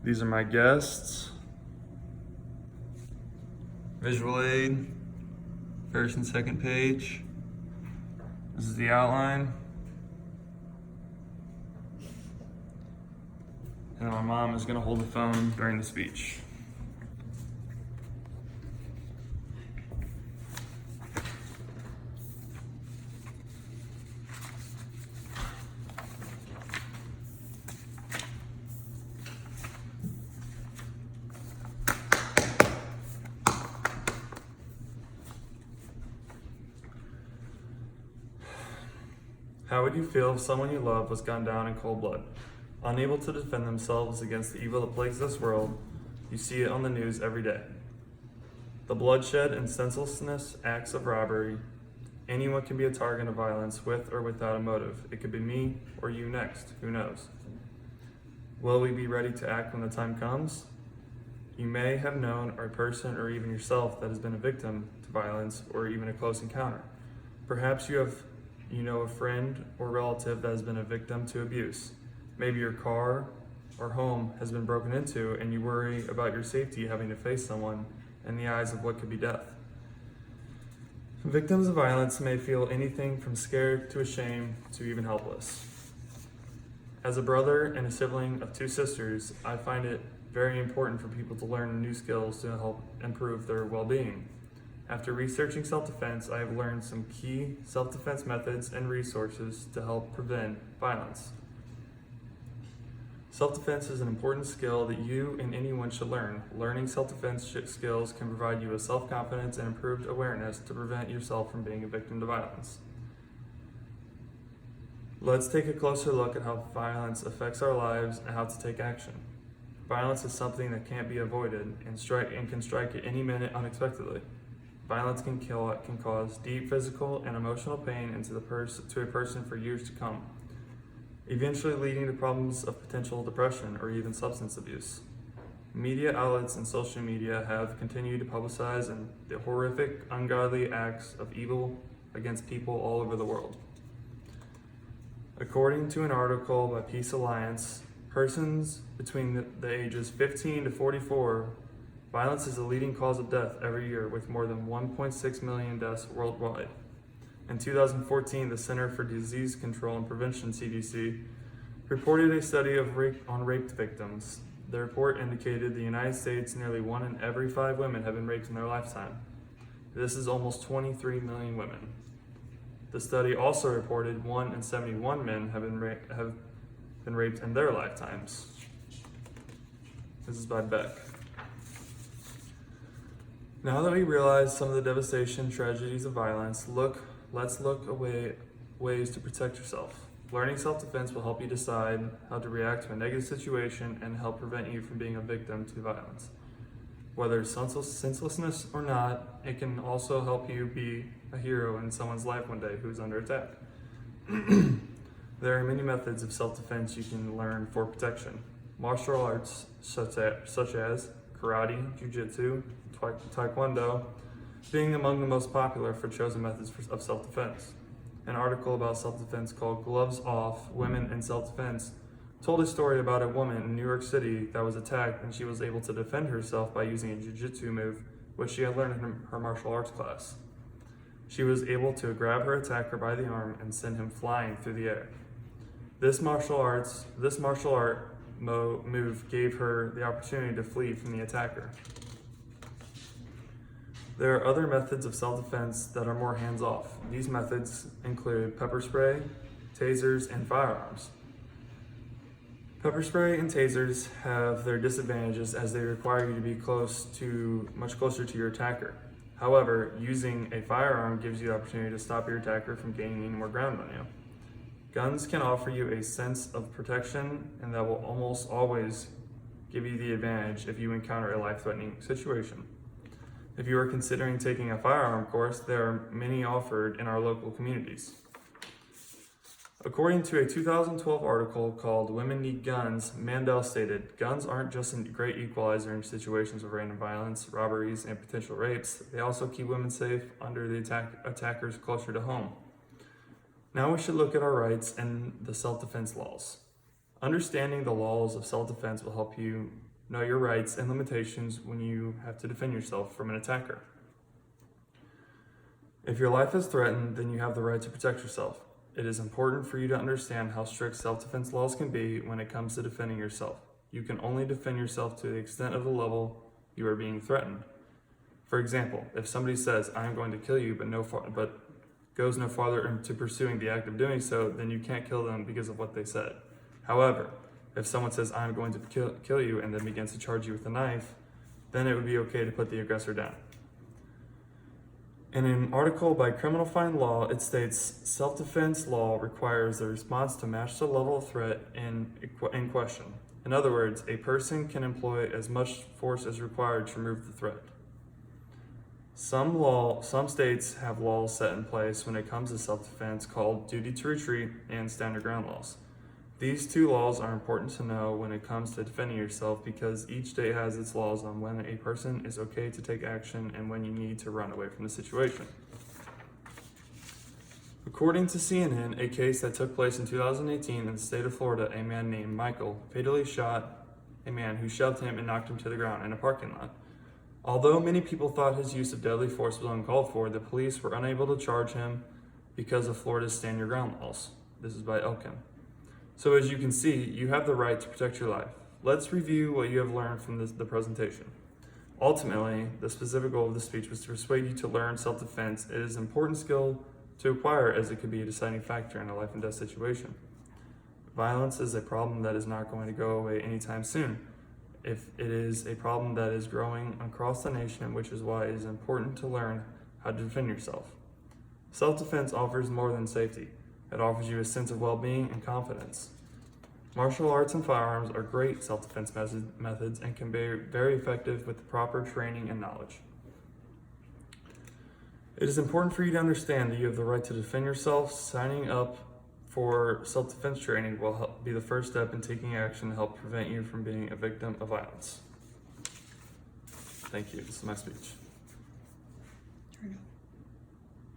These are my guests. Visual aid, first and second page. This is the outline. And then my mom is going to hold the phone during the speech. How would you feel if someone you love was gunned down in cold blood? Unable to defend themselves against the evil that plagues this world, you see it on the news every day. The bloodshed and senselessness acts of robbery. Anyone can be a target of violence with or without a motive. It could be me or you next, who knows? Will we be ready to act when the time comes? You may have known a person or even yourself that has been a victim to violence or even a close encounter. Perhaps you know a friend or relative that has been a victim to abuse. Maybe your car or home has been broken into and you worry about your safety having to face someone in the eyes of what could be death. Victims of violence may feel anything from scared to ashamed to even helpless. As a brother and a sibling of two sisters, I find it very important for people to learn new skills to help improve their well-being. After researching self-defense, I have learned some key self-defense methods and resources to help prevent violence. Self-defense is an important skill that you and anyone should learn. Learning self-defense skills can provide you with self-confidence and improved awareness to prevent yourself from being a victim to violence. Let's take a closer look at how violence affects our lives and how to take action. Violence is something that can't be avoided and can strike at any minute unexpectedly. Violence can cause deep physical and emotional pain to a person for years to come, eventually leading to problems of potential depression or even substance abuse. Media outlets and social media have continued to publicize the horrific, ungodly acts of evil against people all over the world. According to an article by Peace Alliance, persons between the ages 15 to 44, violence is the leading cause of death every year, with more than 1.6 million deaths worldwide. In 2014, the Center for Disease Control and Prevention, CDC, reported a study on raped victims. The report indicated the United States, nearly 1 in every 5 women have been raped in their lifetime. This is almost 23 million women. The study also reported 1 in 71 men have been raped in their lifetimes. This is by Beck. Now that we realize some of the devastation tragedies of violence, let's look at ways to protect yourself. Learning self-defense will help you decide how to react to a negative situation and help prevent you from being a victim to violence. Whether it's senselessness or not, it can also help you be a hero in someone's life one day who's under attack. There are many methods of self-defense you can learn for protection. Martial arts such as karate, jiu-jitsu, taekwondo, being among the most popular for chosen methods of self-defense. An article about self-defense called Gloves Off, Women in Self-Defense told a story about a woman in New York City that was attacked and she was able to defend herself by using a jiu-jitsu move which she had learned in her martial arts class. She was able to grab her attacker by the arm and send him flying through the air. This martial art move gave her the opportunity to flee from the attacker. There are other methods of self-defense that are more hands-off. These methods include pepper spray, tasers, and firearms. Pepper spray and tasers have their disadvantages as they require you to be much closer to your attacker. However, using a firearm gives you the opportunity to stop your attacker from gaining any more ground on you. Guns can offer you a sense of protection, and that will almost always give you the advantage if you encounter a life-threatening situation. If you are considering taking a firearm course, there are many offered in our local communities. According to a 2012 article called Women Need Guns, Mandel stated, "Guns aren't just a great equalizer in situations of random violence, robberies, and potential rapes. They also keep women safe under the attackers closer to home." Now we should look at our rights and the self-defense laws. Understanding the laws of self-defense will help you Know your rights and limitations when you have to defend yourself from an attacker. If your life is threatened, then you have the right to protect yourself. It is important for you to understand how strict self-defense laws can be when it comes to defending yourself. You can only defend yourself to the extent of the level you are being threatened. For example, if somebody says, "I am going to kill you," but goes no farther into pursuing the act of doing so, then you can't kill them because of what they said. However, if someone says, "I am going to kill you," and then begins to charge you with a knife, then it would be okay to put the aggressor down. In an article by Criminal Fine Law, it states, self-defense law requires the response to match the level of threat in question. In other words, a person can employ as much force as required to remove the threat. Some states have laws set in place when it comes to self-defense called duty to retreat and stand your ground laws. These two laws are important to know when it comes to defending yourself because each state has its laws on when a person is okay to take action and when you need to run away from the situation. According to CNN, a case that took place in 2018 in the state of Florida, a man named Michael fatally shot a man who shoved him and knocked him to the ground in a parking lot. Although many people thought his use of deadly force was uncalled for, the police were unable to charge him because of Florida's stand your ground laws. This is by Elkin. So as you can see, you have the right to protect your life. Let's review what you have learned from the presentation. Ultimately, the specific goal of the speech was to persuade you to learn self-defense. It is an important skill to acquire as it could be a deciding factor in a life and death situation. Violence is a problem that is not going to go away anytime soon. If it is a problem that is growing across the nation, which is why it is important to learn how to defend yourself. Self-defense offers more than safety. It offers you a sense of well-being and confidence. Martial arts and firearms are great self-defense methods and can be very effective with the proper training and knowledge. It is important for you to understand that you have the right to defend yourself. Signing up for self-defense training will be the first step in taking action to help prevent you from being a victim of violence. Thank you. This is my speech. Turn it off.